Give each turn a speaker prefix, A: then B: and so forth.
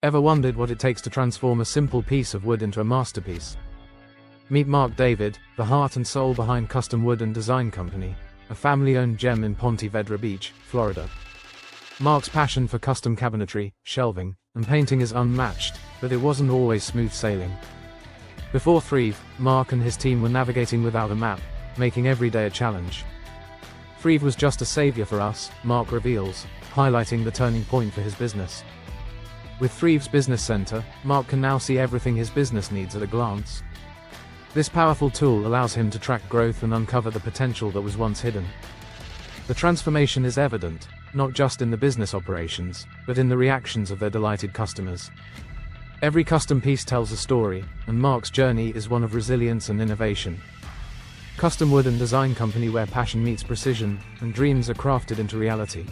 A: Ever wondered what it takes to transform a simple piece of wood into a masterpiece? Meet Marc David, the heart and soul behind Custom Wood and Design Company, a family-owned gem in Ponte Vedra Beach, Florida. Marc's passion for custom cabinetry, shelving, and painting is unmatched, but it wasn't always smooth sailing. Before Thryv, Marc and his team were navigating without a map, making every day a challenge. Thryv was just a savior for us, Marc reveals, highlighting the turning point for his business. With Thryv's business center, Marc can now see everything his business needs at a glance. This powerful tool allows him to track growth and uncover the potential that was once hidden. The transformation is evident, not just in the business operations, but in the reactions of their delighted customers. Every custom piece tells a story, and Marc's journey is one of resilience and innovation. Custom Wood and Design Company, where passion meets precision, and dreams are crafted into reality.